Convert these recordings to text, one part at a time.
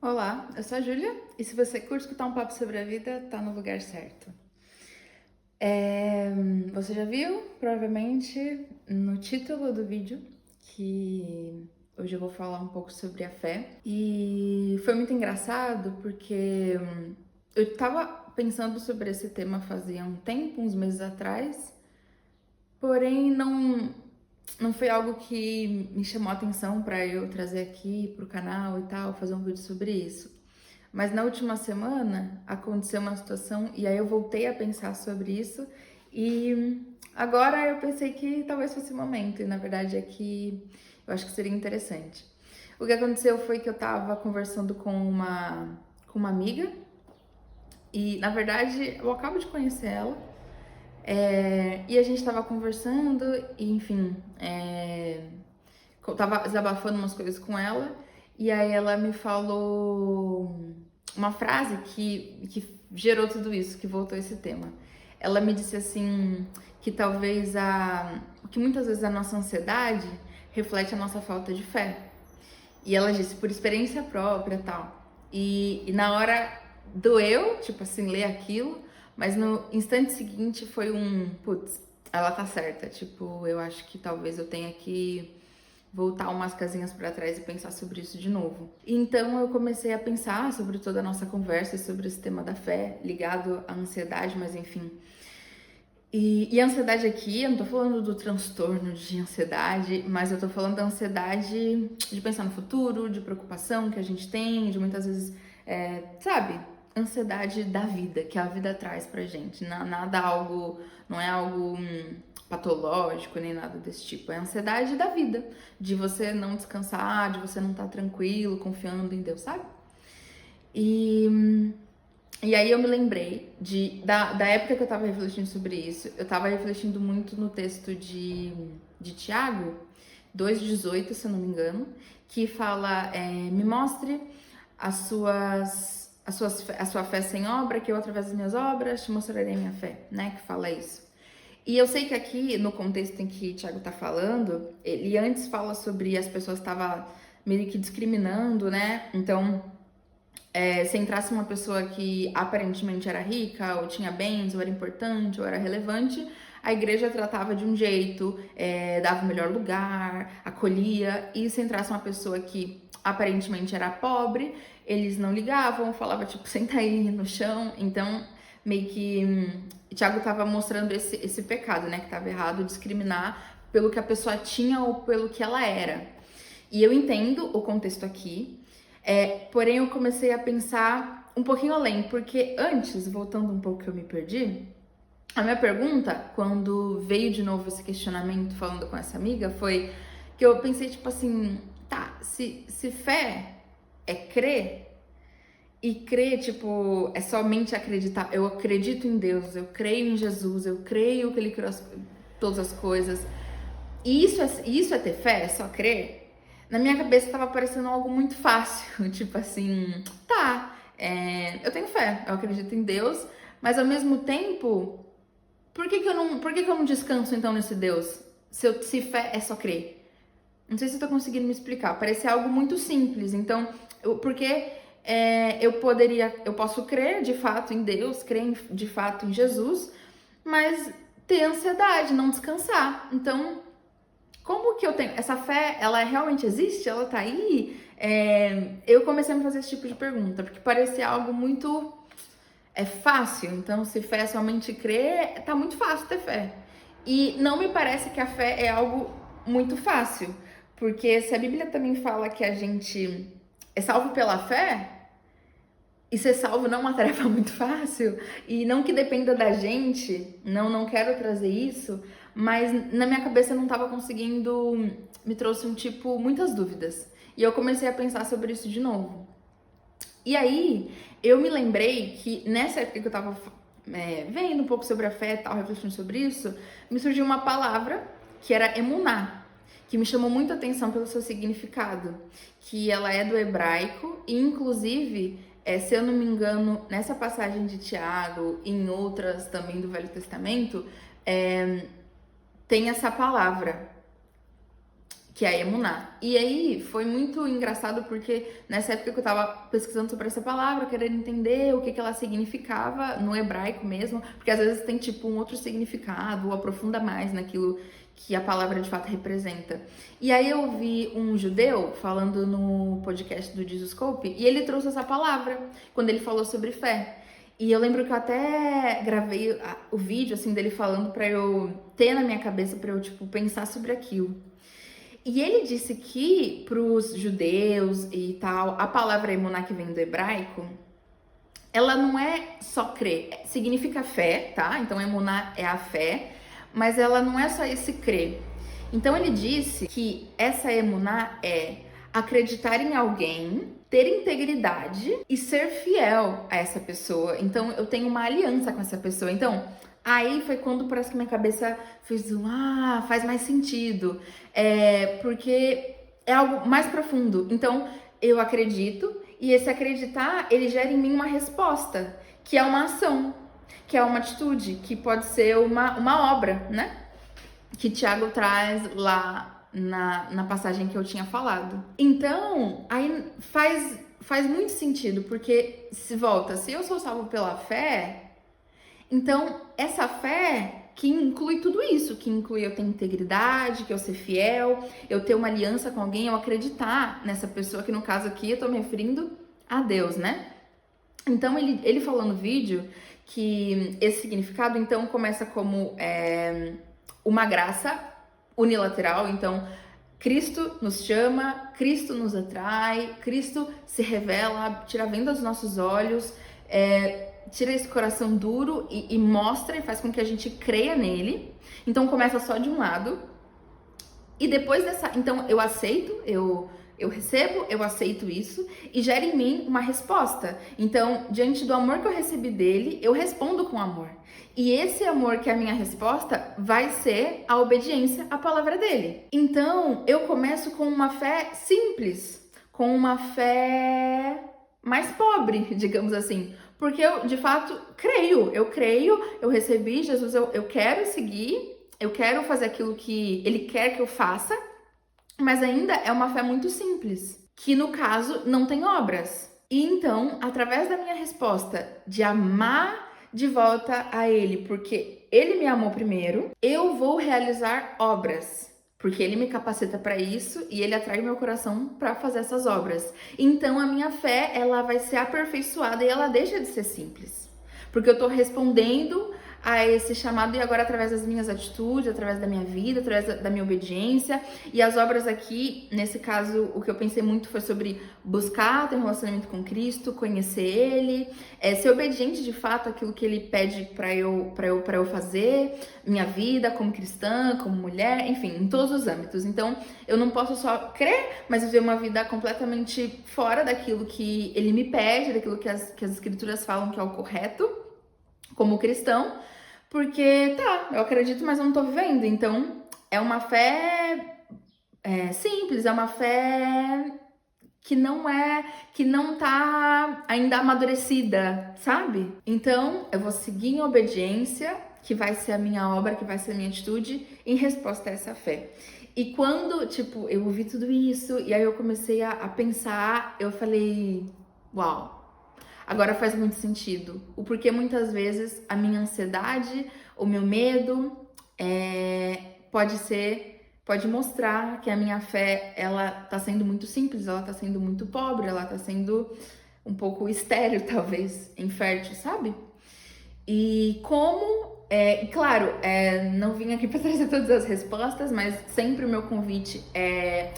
Olá, eu sou a Júlia e se você curte escutar um papo sobre a vida, tá no lugar certo. Você já viu, provavelmente, no título do vídeo, que hoje eu vou falar um pouco sobre a fé. E foi muito engraçado porque eu tava pensando sobre esse tema fazia um tempo, uns meses atrás, porém não foi algo que me chamou a atenção para eu trazer aqui pro canal e tal, fazer um vídeo sobre isso. Mas na última semana aconteceu uma situação e aí eu voltei a pensar sobre isso e agora eu pensei que talvez fosse o momento e na verdade é que eu acho que seria interessante. O que aconteceu foi que eu tava conversando com uma amiga e na verdade eu acabo de conhecer ela e a gente tava conversando e enfim, eu tava desabafando umas coisas com ela e aí ela me falou uma frase que gerou tudo isso, que voltou esse tema. Ela me disse assim que talvez que muitas vezes a nossa ansiedade reflete a nossa falta de fé. E ela disse por experiência própria, tal. E na hora doeu, tipo assim, ler aquilo, mas no instante seguinte foi putz, ela tá certa, tipo, eu acho que talvez eu tenha que voltar umas casinhas para trás e pensar sobre isso de novo. Então eu comecei a pensar sobre toda a nossa conversa e sobre esse tema da fé, ligado à ansiedade, mas enfim. E a ansiedade aqui, eu não tô falando do transtorno de ansiedade, mas eu tô falando da ansiedade de pensar no futuro, de preocupação que a gente tem, de muitas vezes, sabe? Ansiedade da vida, que a vida traz pra gente. Nada algo, não é algo patológico, nem nada desse tipo. É a ansiedade da vida, de você não descansar, de você não estar tranquilo, confiando em Deus, sabe? E e aí eu me lembrei da época que eu tava refletindo sobre isso. Eu tava refletindo muito no texto de Tiago 2,18, se eu não me engano, que fala, me mostre a sua fé sem obra, que eu, através das minhas obras, te mostrarei minha fé, né? Que fala isso. E eu sei que aqui, no contexto em que Tiago tá falando, ele antes fala sobre as pessoas estavam meio que discriminando, né? Então, se entrasse uma pessoa que aparentemente era rica, ou tinha bens, ou era importante, ou era relevante, a igreja tratava de um jeito, dava o melhor lugar, acolhia, e se entrasse uma pessoa que aparentemente era pobre, eles não ligavam, falava tipo, senta aí no chão, então meio que Tiago estava mostrando esse pecado, né, que estava errado, discriminar pelo que a pessoa tinha ou pelo que ela era. E eu entendo o contexto aqui, porém eu comecei a pensar um pouquinho além, porque antes, voltando um pouco que eu me perdi, a minha pergunta, quando veio de novo esse questionamento falando com essa amiga, foi que eu pensei, tipo assim, tá, se fé é crer, e crer, tipo, é somente acreditar, eu acredito em Deus, eu creio em Jesus, eu creio que Ele criou todas as coisas, e isso é ter fé? É só crer? Na minha cabeça tava parecendo algo muito fácil. Tipo assim, tá, eu tenho fé, eu acredito em Deus, mas ao mesmo tempo, por que que eu não descanso então nesse Deus? Se fé é só crer. Não sei se eu tô conseguindo me explicar. Parece algo muito simples. Então, porque eu posso crer de fato em Deus, crer de fato em Jesus, mas ter ansiedade, não descansar. Então, como que eu tenho? Essa fé, ela realmente existe? Ela tá aí? Eu comecei a me fazer esse tipo de pergunta, porque parecia algo muito fácil. Então, se fé é somente crer, tá muito fácil ter fé. E não me parece que a fé é algo muito fácil, porque se a Bíblia também fala que a gente é salvo pela fé, e ser salvo não é uma tarefa muito fácil, e não que dependa da gente, não quero trazer isso, mas na minha cabeça eu não estava conseguindo, me trouxe muitas dúvidas. E eu comecei a pensar sobre isso de novo. E aí, eu me lembrei que nessa época que eu tava vendo um pouco sobre a fé e tal, refletindo sobre isso, me surgiu uma palavra que era emuná, que me chamou muito a atenção pelo seu significado, que ela é do hebraico e inclusive, se eu não me engano, nessa passagem de Tiago e em outras também do Velho Testamento, tem essa palavra que é a emuná. E aí foi muito engraçado porque nessa época que eu tava pesquisando sobre essa palavra, querendo entender o que ela significava no hebraico mesmo, porque às vezes tem tipo um outro significado ou aprofunda mais naquilo que a palavra de fato representa. E aí eu vi um judeu falando no podcast do Jesuscope e ele trouxe essa palavra quando ele falou sobre fé. E eu lembro que eu até gravei o vídeo assim dele falando para eu ter na minha cabeça, para eu tipo pensar sobre aquilo. E ele disse que para os judeus e tal, a palavra emuná que vem do hebraico, ela não é só crer, significa fé, tá? Então emuná é a fé, mas ela não é só esse crer. Então ele disse que essa emuná é acreditar em alguém, ter integridade e ser fiel a essa pessoa. Então eu tenho uma aliança com essa pessoa. Então aí foi quando parece que minha cabeça fez faz mais sentido. Porque é algo mais profundo. Então eu acredito e esse acreditar, ele gera em mim uma resposta, que é uma ação, que é uma atitude, que pode ser uma obra, né? Que Tiago traz lá na passagem que eu tinha falado. Então, aí faz muito sentido, porque se eu sou salvo pela fé, então essa fé que inclui tudo isso, que inclui eu ter integridade, que eu ser fiel, eu ter uma aliança com alguém, eu acreditar nessa pessoa, que no caso aqui eu tô me referindo a Deus, né? Então ele falou no vídeo que esse significado então começa como uma graça unilateral, então Cristo nos chama, Cristo nos atrai, Cristo se revela, tira a venda dos nossos olhos, tira esse coração duro e mostra e faz com que a gente creia nele. Então começa só de um lado. E depois então eu aceito, eu recebo, eu aceito isso e gera em mim uma resposta. Então, diante do amor que eu recebi dele, eu respondo com amor. E esse amor que é a minha resposta vai ser a obediência à palavra dele. Então, eu começo com uma fé simples, com uma fé mais pobre, digamos assim. Porque eu, de fato, creio, eu recebi Jesus, eu quero seguir, eu quero fazer aquilo que ele quer que eu faça, mas ainda é uma fé muito simples, que no caso não tem obras. E então, através da minha resposta de amar de volta a ele, porque ele me amou primeiro, eu vou realizar obras, porque ele me capacita para isso e ele atrai meu coração para fazer essas obras. Então a minha fé, ela vai ser aperfeiçoada e ela deixa de ser simples, porque eu tô respondendo a esse chamado e agora através das minhas atitudes, através da minha vida, através da minha obediência. E as obras aqui, nesse caso, o que eu pensei muito foi sobre buscar ter um relacionamento com Cristo, conhecer Ele, ser obediente de fato àquilo que Ele pede para eu fazer, minha vida como cristã, como mulher, enfim, em todos os âmbitos. Então, eu não posso só crer, mas viver uma vida completamente fora daquilo que Ele me pede, daquilo que as Escrituras falam que é o correto, como cristão, porque eu acredito, mas eu não tô vivendo. Então, é uma fé simples, é uma fé que não tá ainda amadurecida, sabe? Então, eu vou seguir em obediência, que vai ser a minha obra, que vai ser a minha atitude, em resposta a essa fé. E quando, eu ouvi tudo isso, e aí eu comecei a pensar, eu falei, uau! Agora faz muito sentido. O porquê muitas vezes a minha ansiedade, o meu medo, pode mostrar que a minha fé, ela tá sendo muito simples, ela tá sendo muito pobre, ela tá sendo um pouco estéril, talvez, infértil, sabe? E como, claro, não vim aqui para trazer todas as respostas, mas sempre o meu convite é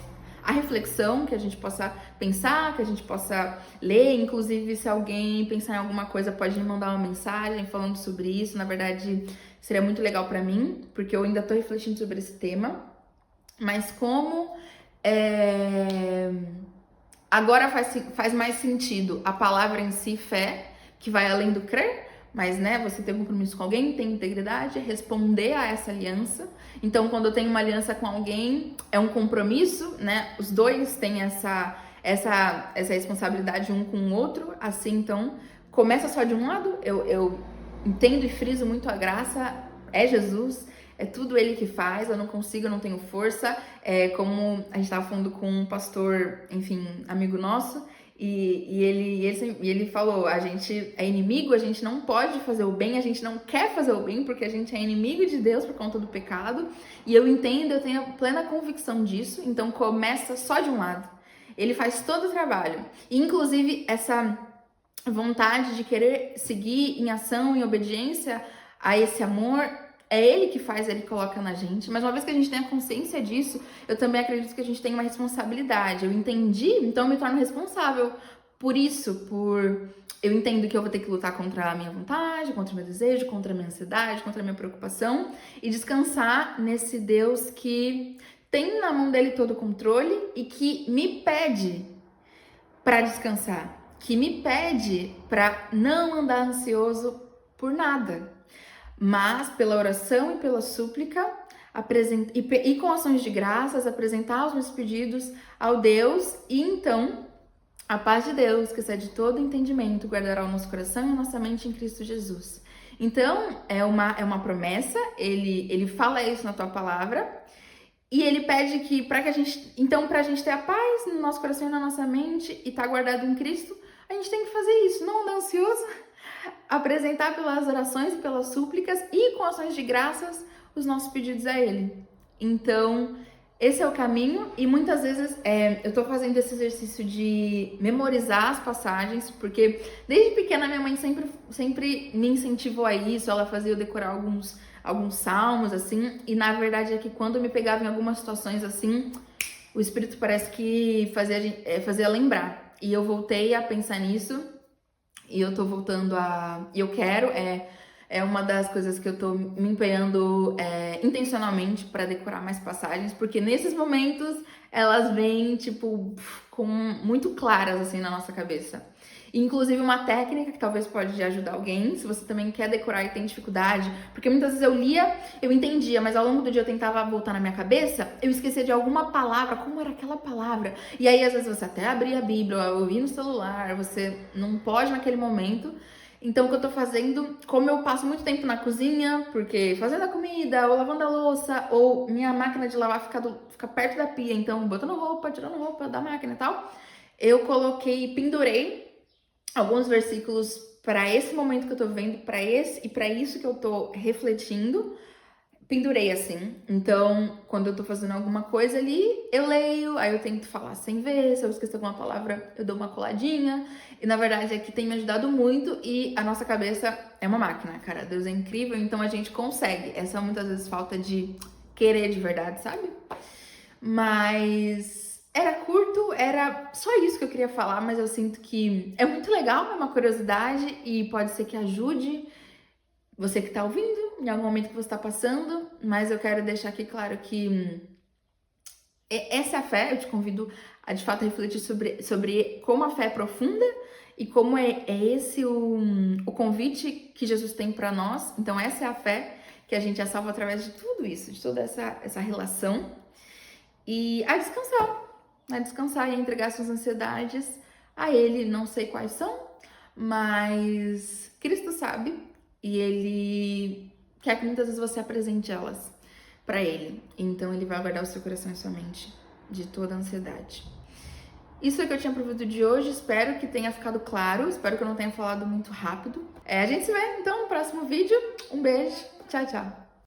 a reflexão, que a gente possa pensar, que a gente possa ler. Inclusive, se alguém pensar em alguma coisa, pode me mandar uma mensagem falando sobre isso. Na verdade, seria muito legal para mim, porque eu ainda tô refletindo sobre esse tema. Mas como agora faz mais sentido a palavra em si, fé, que vai além do crer, mas, você ter um compromisso com alguém, ter integridade, responder a essa aliança. Então, quando eu tenho uma aliança com alguém, é um compromisso, Os dois têm essa responsabilidade um com o outro. Assim, então, começa só de um lado. Eu entendo e friso muito a graça, é Jesus, é tudo Ele que faz, eu não consigo, eu não tenho força. É como a gente estava falando com um pastor, enfim, amigo nosso, e ele falou, a gente é inimigo, a gente não pode fazer o bem, a gente não quer fazer o bem porque a gente é inimigo de Deus por conta do pecado. E eu entendo, eu tenho plena convicção disso, então começa só de um lado. Ele faz todo o trabalho. E, inclusive, essa vontade de querer seguir em ação, em obediência a esse amor, é Ele que faz, Ele coloca na gente. Mas uma vez que a gente tenha consciência disso, eu também acredito que a gente tem uma responsabilidade. Eu entendi, então eu me torno responsável por isso, eu entendo que eu vou ter que lutar contra a minha vontade, contra o meu desejo, contra a minha ansiedade, contra a minha preocupação e descansar nesse Deus que tem na mão dele todo o controle e que me pede para descansar, que me pede para não andar ansioso por nada, mas pela oração e pela súplica, e com ações de graças, apresentar os meus pedidos ao Deus, e então a paz de Deus, que excede todo entendimento, guardará o nosso coração e a nossa mente em Cristo Jesus. Então, é uma promessa, ele fala isso na tua palavra, e ele pede que, pra gente ter a paz no nosso coração e na nossa mente, e estar guardado em Cristo, a gente tem que fazer isso, não andar ansioso, apresentar pelas orações e pelas súplicas, e com ações de graças, os nossos pedidos a Ele. Então, esse é o caminho, e muitas vezes eu tô fazendo esse exercício de memorizar as passagens, porque desde pequena minha mãe sempre me incentivou a isso, ela fazia eu decorar alguns salmos, assim, e na verdade é que quando eu me pegava em algumas situações assim, o Espírito parece que fazia lembrar. E eu voltei a pensar nisso, e eu tô voltando e eu quero, é uma das coisas que eu tô me empenhando intencionalmente para decorar mais passagens, porque nesses momentos elas vêm, tipo, muito claras, assim, na nossa cabeça. Inclusive uma técnica que talvez pode ajudar alguém, se você também quer decorar e tem dificuldade, porque muitas vezes eu lia, eu entendia, mas ao longo do dia eu tentava voltar na minha cabeça, eu esquecia de alguma palavra, como era aquela palavra? E aí às vezes você até abria a Bíblia, ou ouvia no celular, você não pode naquele momento. Então, o que eu tô fazendo, como eu passo muito tempo na cozinha, porque fazendo a comida, ou lavando a louça, ou minha máquina de lavar fica perto da pia, então botando roupa, tirando roupa da máquina e tal, eu pendurei alguns versículos para esse momento que eu tô vivendo, para isso que eu tô refletindo, pendurei assim. Então, quando eu tô fazendo alguma coisa ali, eu leio, aí eu tento falar sem ver, se eu esquecer alguma palavra, eu dou uma coladinha. E na verdade é que tem me ajudado muito, e a nossa cabeça é uma máquina, cara. Deus é incrível, então a gente consegue. É só muitas vezes falta de querer de verdade, sabe? Mas era curto, era só isso que eu queria falar, mas eu sinto que é muito legal, é uma curiosidade e pode ser que ajude você que tá ouvindo, em algum momento que você tá passando, mas eu quero deixar aqui claro que essa é a fé, eu te convido a de fato refletir sobre como a fé é profunda e como é esse o convite que Jesus tem para nós. Então essa é a fé, que a gente é salvo através de tudo isso, de toda essa relação, e a descansar e a entregar suas ansiedades a Ele. Não sei quais são, mas Cristo sabe, e Ele quer que muitas vezes você apresente elas para Ele. Então Ele vai guardar o seu coração e sua mente de toda a ansiedade. Isso é o que eu tinha pro vídeo de hoje, espero que tenha ficado claro, espero que eu não tenha falado muito rápido. A gente se vê então no próximo vídeo, um beijo, tchau, tchau!